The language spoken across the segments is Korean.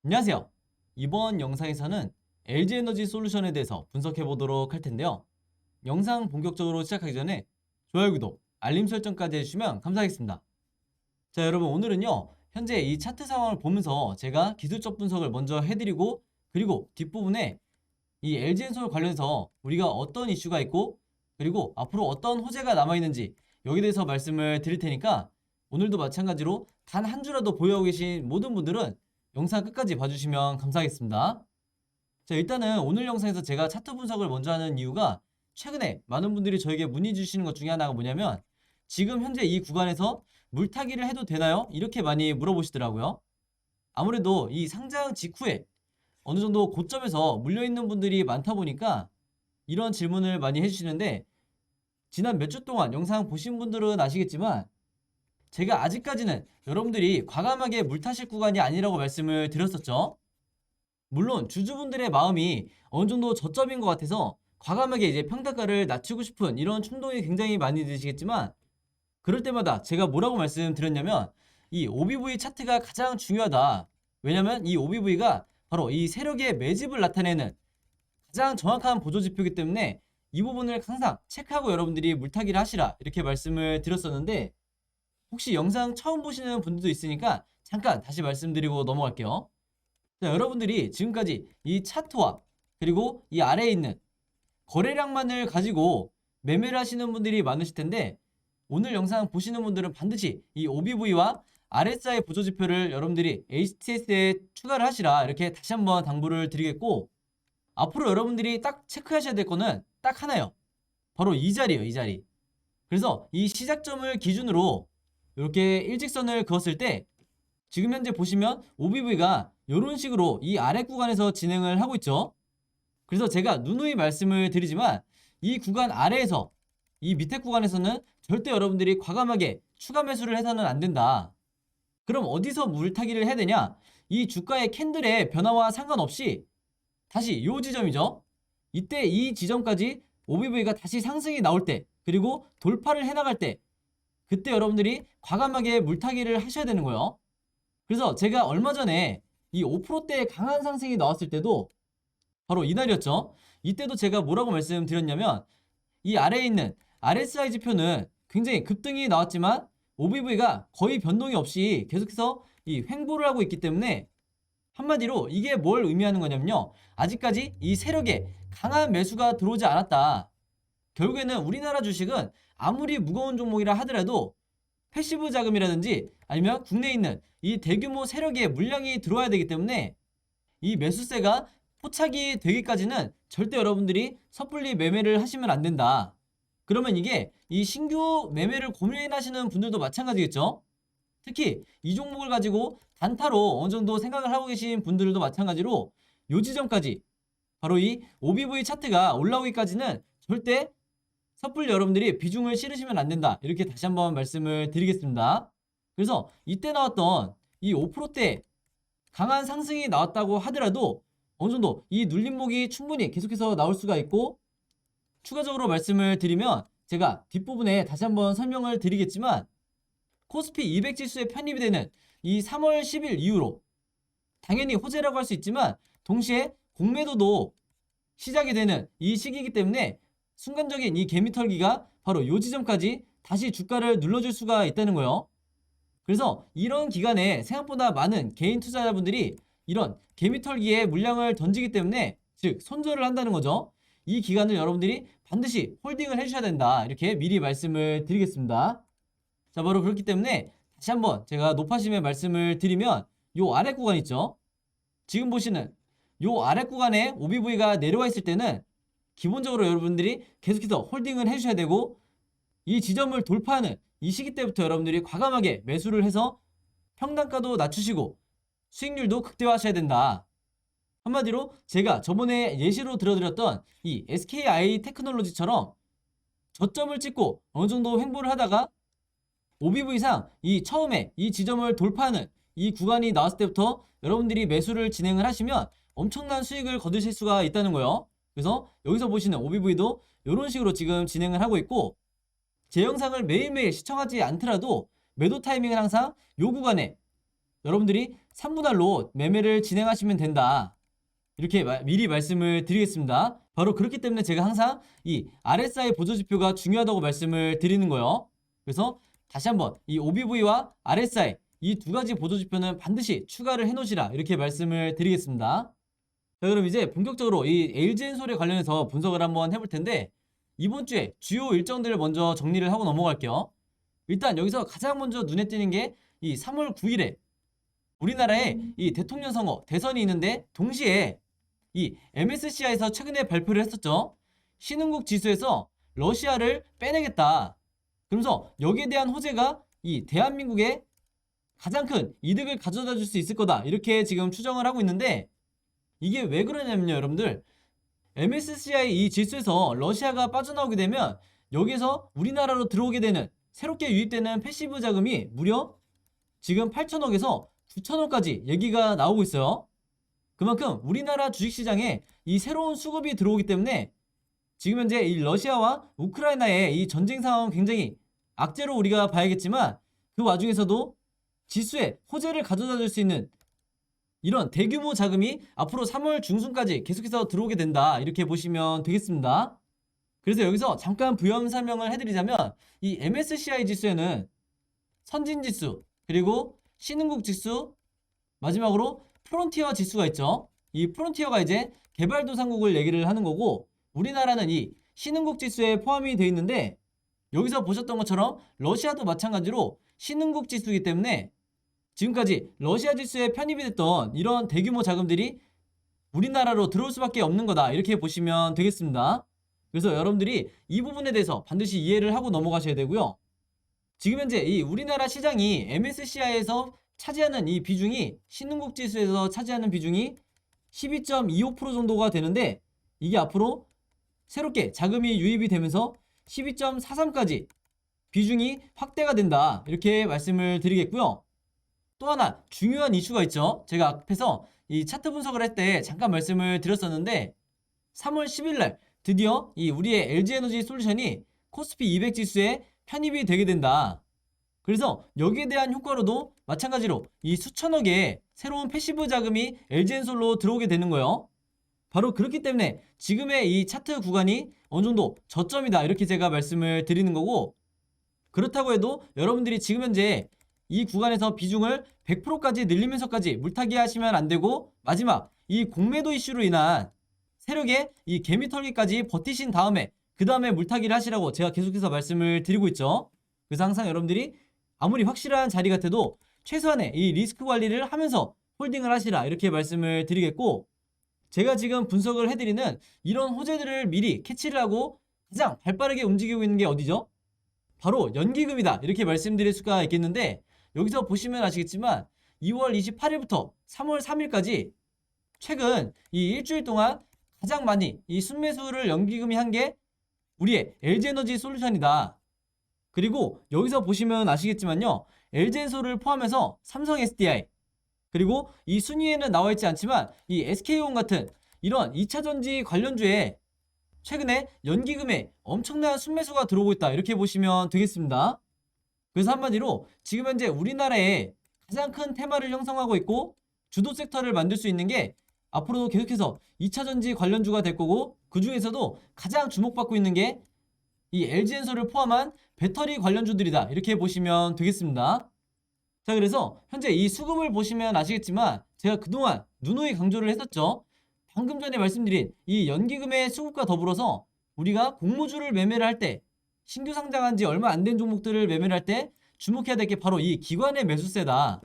안녕하세요. 이번 영상에서는 LG에너지 솔루션에 대해서 분석해 보도록 할 텐데요. 영상 본격적으로 시작하기 전에 좋아요, 구독, 알림 설정까지 해주시면 감사하겠습니다. 자, 여러분, 오늘은요, 현재 이 차트 상황을 보면서 제가 기술적 분석을 먼저 해드리고, 그리고 뒷부분에 이 LG엔솔 관련해서 우리가 어떤 이슈가 있고, 그리고 앞으로 어떤 호재가 남아있는지 여기에 대해서 말씀을 드릴 테니까, 오늘도 마찬가지로 단 한 주라도 보유하고 계신 모든 분들은 영상 끝까지 봐주시면 감사하겠습니다. 자, 일단은 오늘 영상에서 제가 차트 분석을 먼저 하는 이유가, 최근에 많은 분들이 저에게 문의 주시는 것 중에 하나가 뭐냐면, 지금 현재 이 구간에서 물타기를 해도 되나요? 이렇게 많이 물어보시더라고요. 아무래도 이 상장 직후에 어느 정도 고점에서 물려있는 분들이 많다 보니까 이런 질문을 많이 해주시는데, 지난 몇 주 동안 영상 보신 분들은 아시겠지만 제가 아직까지는 여러분들이 과감하게 물타실 구간이 아니라고 말씀을 드렸었죠. 물론 주주분들의 마음이 어느 정도 저점인 것 같아서 과감하게 이제 평단가를 낮추고 싶은 이런 충동이 굉장히 많이 드시겠지만, 그럴 때마다 제가 뭐라고 말씀드렸냐면, 이 OBV 차트가 가장 중요하다. 왜냐면 이 OBV가 바로 이 세력의 매집을 나타내는 가장 정확한 보조지표이기 때문에 이 부분을 항상 체크하고 여러분들이 물타기를 하시라, 이렇게 말씀을 드렸었는데, 혹시 영상 처음 보시는 분들도 있으니까 잠깐 다시 말씀드리고 넘어갈게요. 자, 여러분들이 지금까지 이 차트와 그리고 이 아래에 있는 거래량만을 가지고 매매를 하시는 분들이 많으실 텐데, 오늘 영상 보시는 분들은 반드시 이 OBV와 RSI 보조지표를 여러분들이 HTS에 추가를 하시라, 이렇게 다시 한번 당부를 드리겠고, 앞으로 여러분들이 딱 체크하셔야 될 거는 딱 하나요. 바로 이 자리예요, 이 자리. 그래서 이 시작점을 기준으로 이렇게 일직선을 그었을 때, 지금 현재 보시면 OBV가 이런 식으로 이 아래 구간에서 진행을 하고 있죠. 그래서 제가 누누이 말씀을 드리지만, 이 구간 아래에서 이 밑에 구간에서는 절대 여러분들이 과감하게 추가 매수를 해서는 안 된다. 그럼 어디서 물타기를 해야 되냐? 이 주가의 캔들의 변화와 상관없이 다시 이 지점이죠. 이때 이 지점까지 OBV가 다시 상승이 나올 때, 그리고 돌파를 해나갈 때, 그때 여러분들이 과감하게 물타기를 하셔야 되는 거예요. 그래서 제가 얼마 전에 이 5%대 강한 상승이 나왔을 때도 바로 이날이었죠. 이때도 제가 뭐라고 말씀드렸냐면, 이 아래에 있는 RSI 지표는 굉장히 급등이 나왔지만 OBV가 거의 변동이 없이 계속해서 이 횡보를 하고 있기 때문에, 한마디로 이게 뭘 의미하는 거냐면요, 아직까지 이 세력에 강한 매수가 들어오지 않았다. 결국에는 우리나라 주식은 아무리 무거운 종목이라 하더라도 패시브 자금이라든지 아니면 국내에 있는 이 대규모 세력의 물량이 들어와야 되기 때문에, 이 매수세가 포착이 되기까지는 절대 여러분들이 섣불리 매매를 하시면 안 된다. 그러면 이게 이 신규 매매를 고민하시는 분들도 마찬가지겠죠. 특히 이 종목을 가지고 단타로 어느 정도 생각을 하고 계신 분들도 마찬가지로 요 지점까지, 바로 이 OBV 차트가 올라오기까지는 절대 섣불리 여러분들이 비중을 실으시면 안 된다, 이렇게 다시 한번 말씀을 드리겠습니다. 그래서 이때 나왔던 이 5%대 강한 상승이 나왔다고 하더라도 어느 정도 이 눌림목이 충분히 계속해서 나올 수가 있고, 추가적으로 말씀을 드리면 제가 뒷부분에 다시 한번 설명을 드리겠지만, 코스피 200 지수에 편입이 되는 이 3월 10일 이후로 당연히 호재라고 할 수 있지만, 동시에 공매도도 시작이 되는 이 시기이기 때문에 순간적인 이 개미털기가 바로 요 지점까지 다시 주가를 눌러줄 수가 있다는 거예요. 그래서 이런 기간에 생각보다 많은 개인 투자자분들이 이런 개미털기에 물량을 던지기 때문에, 즉 손절을 한다는 거죠. 이 기간을 여러분들이 반드시 홀딩을 해주셔야 된다, 이렇게 미리 말씀을 드리겠습니다. 자, 바로 그렇기 때문에 다시 한번 제가 높아심에 말씀을 드리면, 요 아래 구간 있죠. 지금 보시는 요 아래 구간에 OBV가 내려와 있을 때는 기본적으로 여러분들이 계속해서 홀딩을 해주셔야 되고, 이 지점을 돌파하는 이 시기 때부터 여러분들이 과감하게 매수를 해서 평단가도 낮추시고 수익률도 극대화하셔야 된다. 한마디로 제가 저번에 예시로 들어드렸던 이 SKI 테크놀로지처럼 저점을 찍고 어느 정도 횡보를 하다가 OBV상 이 처음에 이 지점을 돌파하는 이 구간이 나왔을 때부터 여러분들이 매수를 진행을 하시면 엄청난 수익을 거두실 수가 있다는 거예요. 그래서 여기서 보시는 OBV도 이런 식으로 지금 진행을 하고 있고, 제 영상을 매일매일 시청하지 않더라도 매도 타이밍은 항상 요 구간에 여러분들이 3분할로 매매를 진행하시면 된다. 이렇게 미리 말씀을 드리겠습니다. 바로 그렇기 때문에 제가 항상 이 RSI 보조지표가 중요하다고 말씀을 드리는 거예요. 그래서 다시 한번 이 OBV와 RSI 이 두 가지 보조지표는 반드시 추가를 해놓으시라 이렇게 말씀을 드리겠습니다. 자, 그럼 이제 본격적으로 이 LG엔솔에 관련해서 분석을 한번 해볼 텐데 이번 주에 주요 일정들을 먼저 정리를 하고 넘어갈게요. 일단 여기서 가장 먼저 눈에 띄는 게 이 3월 9일에 우리나라에 이 대통령 선거 대선이 있는데 동시에 이 MSCI에서 최근에 발표를 했었죠. 신흥국 지수에서 러시아를 빼내겠다. 그러면서 여기에 대한 호재가 이 대한민국에 가장 큰 이득을 가져다 줄 수 있을 거다. 이렇게 지금 추정을 하고 있는데 이게 왜 그러냐면요, 여러분들. MSCI 이 지수에서 러시아가 빠져나오게 되면 여기서 우리나라로 들어오게 되는 새롭게 유입되는 패시브 자금이 무려 지금 8천억에서 9천억까지 얘기가 나오고 있어요. 그만큼 우리나라 주식시장에 이 새로운 수급이 들어오기 때문에 지금 현재 이 러시아와 우크라이나의 이 전쟁 상황은 굉장히 악재로 우리가 봐야겠지만 그 와중에서도 지수에 호재를 가져다 줄 수 있는 이런 대규모 자금이 앞으로 3월 중순까지 계속해서 들어오게 된다. 이렇게 보시면 되겠습니다. 그래서 여기서 잠깐 부연 설명을 해드리자면 이 MSCI 지수에는 선진지수 그리고 신흥국 지수 마지막으로 프론티어 지수가 있죠. 이 프론티어가 이제 개발도상국을 얘기를 하는 거고 우리나라는 이 신흥국 지수에 포함이 되어 있는데 여기서 보셨던 것처럼 러시아도 마찬가지로 신흥국 지수이기 때문에 지금까지 러시아 지수에 편입이 됐던 이런 대규모 자금들이 우리나라로 들어올 수밖에 없는 거다. 이렇게 보시면 되겠습니다. 그래서 여러분들이 이 부분에 대해서 반드시 이해를 하고 넘어가셔야 되고요. 지금 현재 이 우리나라 시장이 MSCI에서 차지하는 이 비중이 신흥국 지수에서 차지하는 비중이 12.25% 정도가 되는데 이게 앞으로 새롭게 자금이 유입이 되면서 12.43까지 비중이 확대가 된다. 이렇게 말씀을 드리겠고요. 또 하나 중요한 이슈가 있죠. 제가 앞에서 이 차트 분석을 할 때 잠깐 말씀을 드렸었는데 3월 10일 날 드디어 이 우리의 LG에너지 솔루션이 코스피 200 지수에 편입이 되게 된다. 그래서 여기에 대한 효과로도 마찬가지로 이 수천억의 새로운 패시브 자금이 LG엔솔로 들어오게 되는 거예요. 바로 그렇기 때문에 지금의 이 차트 구간이 어느 정도 저점이다. 이렇게 제가 말씀을 드리는 거고 그렇다고 해도 여러분들이 지금 현재 이 구간에서 비중을 100%까지 늘리면서까지 물타기 하시면 안 되고 마지막 이 공매도 이슈로 인한 세력의 이 개미털기까지 버티신 다음에 그 다음에 물타기를 하시라고 제가 계속해서 말씀을 드리고 있죠. 그래서 항상 여러분들이 아무리 확실한 자리 같아도 최소한의 이 리스크 관리를 하면서 홀딩을 하시라 이렇게 말씀을 드리겠고 제가 지금 분석을 해드리는 이런 호재들을 미리 캐치를 하고 가장 발빠르게 움직이고 있는 게 어디죠? 바로 연기금이다 이렇게 말씀드릴 수가 있겠는데 여기서 보시면 아시겠지만 2월 28일부터 3월 3일까지 최근 이 일주일 동안 가장 많이 이 순매수를 연기금이 한 게 우리의 LG에너지 솔루션이다. 그리고 여기서 보시면 아시겠지만요. LG엔솔을 포함해서 삼성 SDI 그리고 이 순위에는 나와 있지 않지만 이 SK온 같은 이런 2차전지 관련주에 최근에 연기금에 엄청난 순매수가 들어오고 있다. 이렇게 보시면 되겠습니다. 그래서 한마디로 지금 현재 우리나라에 가장 큰 테마를 형성하고 있고 주도 섹터를 만들 수 있는 게 앞으로도 계속해서 2차전지 관련주가 될 거고 그 중에서도 가장 주목받고 있는 게 이 LG엔솔을 포함한 배터리 관련주들이다. 이렇게 보시면 되겠습니다. 자, 그래서 현재 이 수급을 보시면 아시겠지만 제가 그동안 누누이 강조를 했었죠. 방금 전에 말씀드린 이 연기금의 수급과 더불어서 우리가 공모주를 매매를 할 때 신규 상장한 지 얼마 안 된 종목들을 매매를 할 때 주목해야 될 게 바로 이 기관의 매수세다.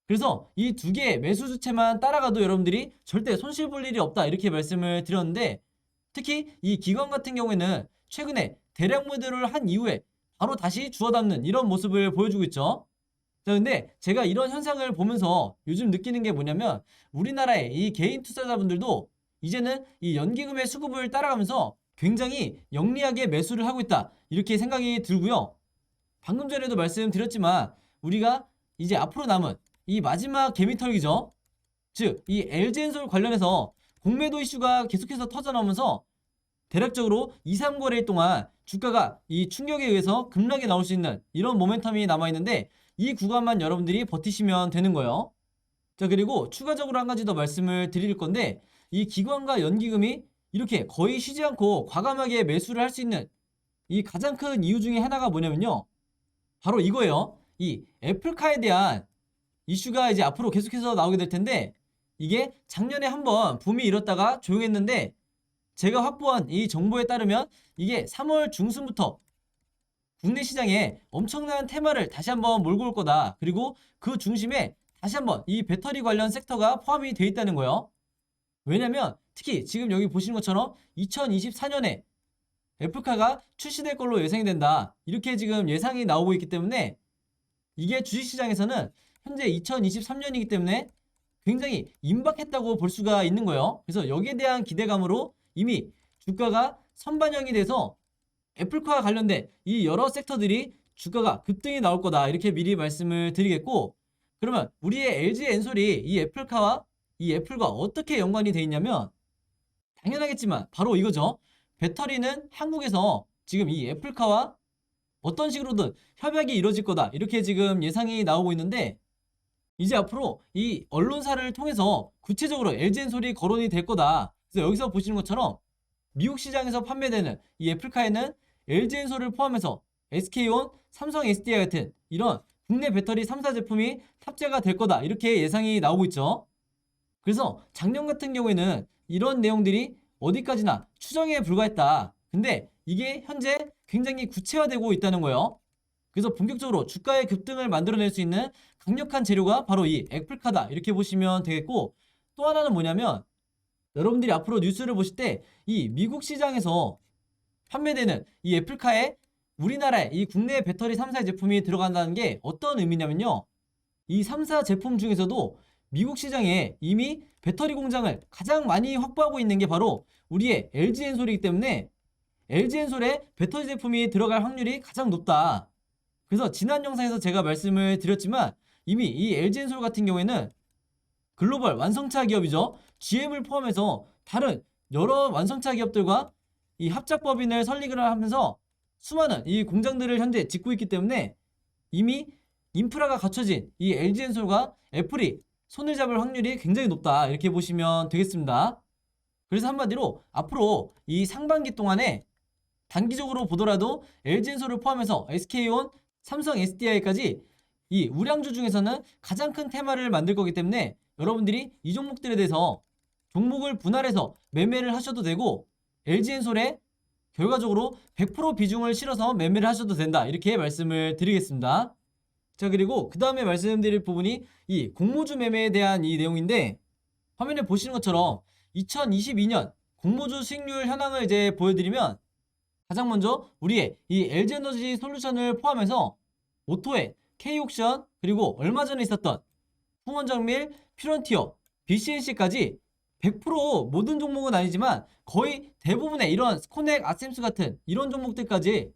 그래서 이 두 개의 매수 주체만 따라가도 여러분들이 절대 손실 볼 일이 없다. 이렇게 말씀을 드렸는데 특히 이 기관 같은 경우에는 최근에 대량 매도를 한 이후에 바로 다시 주워 담는 이런 모습을 보여주고 있죠. 자, 근데 제가 이런 현상을 보면서 요즘 느끼는 게 뭐냐면 우리나라의 이 개인 투자자분들도 이제는 이 연기금의 수급을 따라가면서 굉장히 영리하게 매수를 하고 있다. 이렇게 생각이 들고요. 방금 전에도 말씀드렸지만 우리가 이제 앞으로 남은 이 마지막 개미털기죠. 즉, 이 LG엔솔 관련해서 공매도 이슈가 계속해서 터져나오면서 대략적으로 2, 3거래일 동안 주가가 이 충격에 의해서 급락이 나올 수 있는 이런 모멘텀이 남아있는데 이 구간만 여러분들이 버티시면 되는 거예요. 자, 그리고 추가적으로 한 가지 더 말씀을 드릴 건데, 이 기관과 연기금이 이렇게 거의 쉬지 않고 과감하게 매수를 할 수 있는 이 가장 큰 이유 중에 하나가 뭐냐면요, 바로 이거예요. 이 애플카에 대한 이슈가 이제 앞으로 계속해서 나오게 될 텐데, 이게 작년에 한번 붐이 일었다가 조용했는데, 제가 확보한 이 정보에 따르면 이게 3월 중순부터 국내 시장에 엄청난 테마를 다시 한번 몰고 올 거다. 그리고 그 중심에 다시 한번 이 배터리 관련 섹터가 포함이 되어 있다는 거예요. 왜냐면 특히 지금 여기 보시는 것처럼 2024년에 애플카가 출시될 걸로 예상이 된다. 이렇게 지금 예상이 나오고 있기 때문에 이게 주식시장에서는 현재 2023년이기 때문에 굉장히 임박했다고 볼 수가 있는 거예요. 그래서 여기에 대한 기대감으로 이미 주가가 선반영이 돼서 애플카와 관련된 이 여러 섹터들이 주가가 급등이 나올 거다. 이렇게 미리 말씀을 드리겠고, 그러면 우리의 LG 엔솔이 이 애플카와 이 애플과 어떻게 연관이 돼 있냐면, 당연하겠지만 바로 이거죠. 배터리는 한국에서 지금 이 애플카와 어떤 식으로든 협약이 이루어질 거다. 이렇게 지금 예상이 나오고 있는데, 이제 앞으로 이 언론사를 통해서 구체적으로 LG엔솔이 거론이 될 거다. 그래서 여기서 보시는 것처럼 미국 시장에서 판매되는 이 애플카에는 LG엔솔을 포함해서 SK온, 삼성 SDI 같은 이런 국내 배터리 3사 제품이 탑재가 될 거다. 이렇게 예상이 나오고 있죠. 그래서 작년 같은 경우에는 이런 내용들이 어디까지나 추정에 불과했다. 근데 이게 현재 굉장히 구체화되고 있다는 거예요. 그래서 본격적으로 주가의 급등을 만들어낼 수 있는 강력한 재료가 바로 이 애플카다. 이렇게 보시면 되겠고, 또 하나는 뭐냐면, 여러분들이 앞으로 뉴스를 보실 때 이 미국 시장에서 판매되는 이 애플카에 우리나라의 이 국내 배터리 3사 제품이 들어간다는 게 어떤 의미냐면요, 이 3사 제품 중에서도 미국 시장에 이미 배터리 공장을 가장 많이 확보하고 있는 게 바로 우리의 LG엔솔이기 때문에 LG엔솔에 배터리 제품이 들어갈 확률이 가장 높다. 그래서 지난 영상에서 제가 말씀을 드렸지만 이미 이 LG엔솔 같은 경우에는 글로벌 완성차 기업이죠. GM을 포함해서 다른 여러 완성차 기업들과 이 합작법인을 설립을 하면서 수많은 이 공장들을 현재 짓고 있기 때문에 이미 인프라가 갖춰진 이 LG엔솔과 애플이 손을 잡을 확률이 굉장히 높다. 이렇게 보시면 되겠습니다. 그래서 한마디로 앞으로 이 상반기 동안에 단기적으로 보더라도 LG엔솔을 포함해서 SK온, 삼성 SDI까지 이 우량주 중에서는 가장 큰 테마를 만들 거기 때문에 여러분들이 이 종목들에 대해서 종목을 분할해서 매매를 하셔도 되고, LG엔솔에 결과적으로 100% 비중을 실어서 매매를 하셔도 된다. 이렇게 말씀을 드리겠습니다. 자, 그리고 그 다음에 말씀드릴 부분이 이 공모주 매매에 대한 이 내용인데, 화면에 보시는 것처럼 2022년 공모주 수익률 현황을 이제 보여드리면, 가장 먼저 우리의 이 LG에너지 솔루션을 포함해서 오토엔, K옥션, 그리고 얼마 전에 있었던 풍원정밀, 퓨런티어, BCNC까지 100% 모든 종목은 아니지만 거의 대부분의 이런 스코넥, 아셈스 같은 이런 종목들까지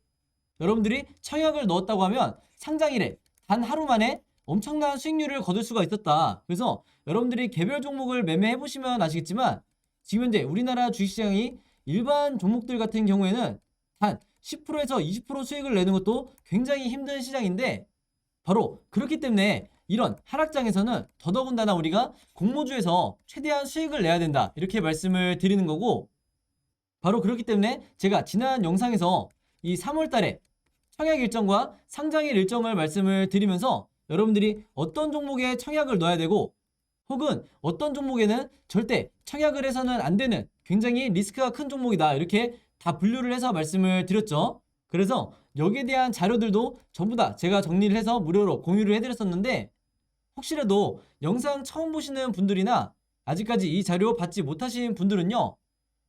여러분들이 청약을 넣었다고 하면 상장일에 단 하루 만에 엄청난 수익률을 거둘 수가 있었다. 그래서 여러분들이 개별 종목을 매매해 보시면 아시겠지만 지금 현재 우리나라 주식시장이 일반 종목들 같은 경우에는 단 10%에서 20% 수익을 내는 것도 굉장히 힘든 시장인데, 바로 그렇기 때문에 이런 하락장에서는 더더군다나 우리가 공모주에서 최대한 수익을 내야 된다. 이렇게 말씀을 드리는 거고, 바로 그렇기 때문에 제가 지난 영상에서 이 3월 달에 청약 일정과 상장일 일정을 말씀을 드리면서 여러분들이 어떤 종목에 청약을 넣어야 되고, 혹은 어떤 종목에는 절대 청약을 해서는 안 되는 굉장히 리스크가 큰 종목이다. 이렇게 다 분류를 해서 말씀을 드렸죠. 그래서 여기에 대한 자료들도 전부 다 제가 정리를 해서 무료로 공유를 해드렸었는데, 혹시라도 영상 처음 보시는 분들이나 아직까지 이 자료 받지 못하신 분들은요,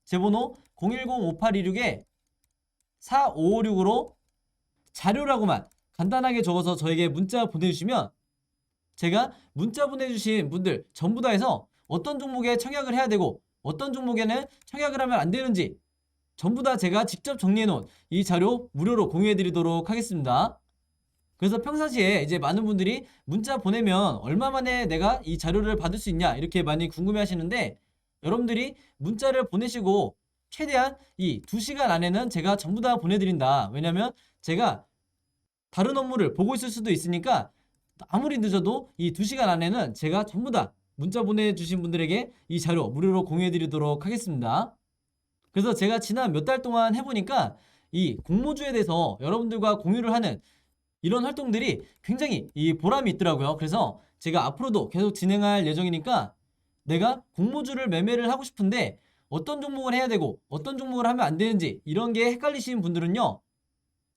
제 번호 010-5826-4556으로 자료라고만 간단하게 적어서 저에게 문자 보내주시면 제가 문자 보내주신 분들 전부 다 해서 어떤 종목에 청약을 해야 되고 어떤 종목에는 청약을 하면 안 되는지 전부 다 제가 직접 정리해 놓은 이 자료 무료로 공유해 드리도록 하겠습니다. 그래서 평상시에 이제 많은 분들이 문자 보내면 얼마 만에 내가 이 자료를 받을 수 있냐 이렇게 많이 궁금해 하시는데, 여러분들이 문자를 보내시고 최대한 이 2시간 안에는 제가 전부 다 보내드린다. 왜냐면 제가 다른 업무를 보고 있을 수도 있으니까 아무리 늦어도 이 2시간 안에는 제가 전부 다 문자 보내주신 분들에게 이 자료 무료로 공유해드리도록 하겠습니다. 그래서 제가 지난 몇 달 동안 해보니까 이 공모주에 대해서 여러분들과 공유를 하는 이런 활동들이 굉장히 이 보람이 있더라고요. 그래서 제가 앞으로도 계속 진행할 예정이니까 내가 공모주를 매매를 하고 싶은데 어떤 종목을 해야 되고 어떤 종목을 하면 안 되는지 이런 게 헷갈리시는 분들은요,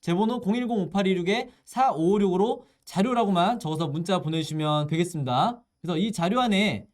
제 번호 010-5826-4556으로 자료라고만 적어서 문자 보내주시면 되겠습니다. 그래서 이 자료 안에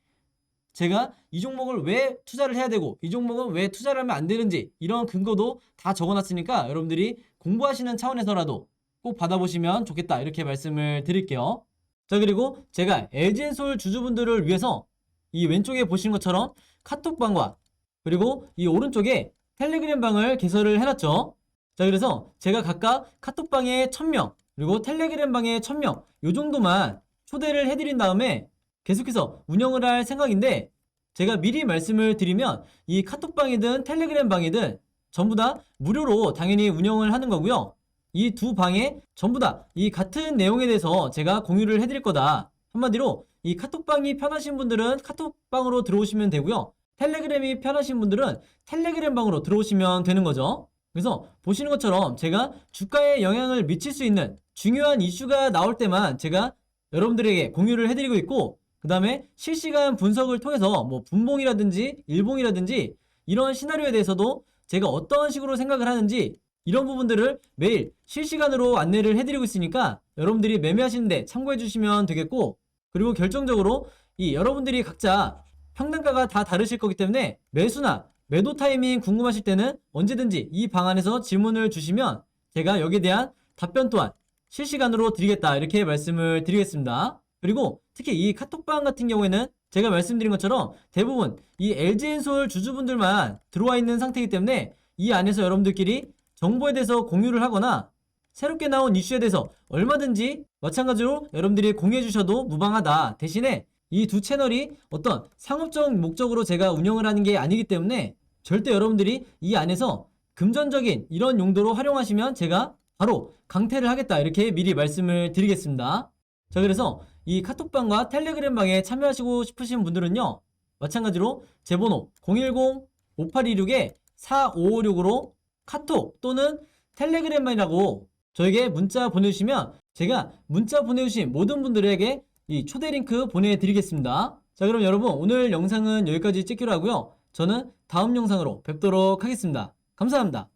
제가 이 종목을 왜 투자를 해야 되고 이 종목은 왜 투자를 하면 안 되는지 이런 근거도 다 적어놨으니까 여러분들이 공부하시는 차원에서라도 꼭 받아보시면 좋겠다, 이렇게 말씀을 드릴게요. 자, 그리고 제가 LG엔솔 주주분들을 위해서 이 왼쪽에 보시는 것처럼 카톡방과 그리고 이 오른쪽에 텔레그램 방을 개설을 해놨죠. 자, 그래서 제가 각각 카톡방에 1000명 그리고 텔레그램 방에 1000명 요 정도만 초대를 해드린 다음에 계속해서 운영을 할 생각인데, 제가 미리 말씀을 드리면 이 카톡방이든 텔레그램 방이든 전부 다 무료로 당연히 운영을 하는 거고요. 이 두 방에 전부 다 이 같은 내용에 대해서 제가 공유를 해드릴 거다. 한마디로 이 카톡방이 편하신 분들은 카톡방으로 들어오시면 되고요. 텔레그램이 편하신 분들은 텔레그램 방으로 들어오시면 되는 거죠. 그래서 보시는 것처럼 제가 주가에 영향을 미칠 수 있는 중요한 이슈가 나올 때만 제가 여러분들에게 공유를 해드리고 있고, 그 다음에 실시간 분석을 통해서 뭐 분봉이라든지 일봉이라든지 이런 시나리오에 대해서도 제가 어떤 식으로 생각을 하는지 이런 부분들을 매일 실시간으로 안내를 해드리고 있으니까 여러분들이 매매하시는데 참고해 주시면 되겠고, 그리고 결정적으로 이 여러분들이 각자 평단가가 다 다르실 거기 때문에 매수나 매도 타이밍 궁금하실 때는 언제든지 이 방 안에서 질문을 주시면 제가 여기에 대한 답변 또한 실시간으로 드리겠다, 이렇게 말씀을 드리겠습니다. 그리고 특히 이 카톡방 같은 경우에는 제가 말씀드린 것처럼 대부분 이 LG엔솔 주주분들만 들어와 있는 상태이기 때문에 이 안에서 여러분들끼리 정보에 대해서 공유를 하거나 새롭게 나온 이슈에 대해서 얼마든지 마찬가지로 여러분들이 공유해 주셔도 무방하다. 대신에 이 두 채널이 어떤 상업적 목적으로 제가 운영을 하는 게 아니기 때문에 절대 여러분들이 이 안에서 금전적인 이런 용도로 활용하시면 제가 바로 강퇴를 하겠다, 이렇게 미리 말씀을 드리겠습니다. 자, 그래서 이 카톡방과 텔레그램 방에 참여하시고 싶으신 분들은요, 마찬가지로 제 번호 010-5826-4556으로 카톡 또는 텔레그램이라고 저에게 문자 보내주시면 제가 문자 보내주신 모든 분들에게 이 초대 링크 보내드리겠습니다. 자, 그럼 여러분 오늘 영상은 여기까지 찍기로 하고요. 저는 다음 영상으로 뵙도록 하겠습니다. 감사합니다.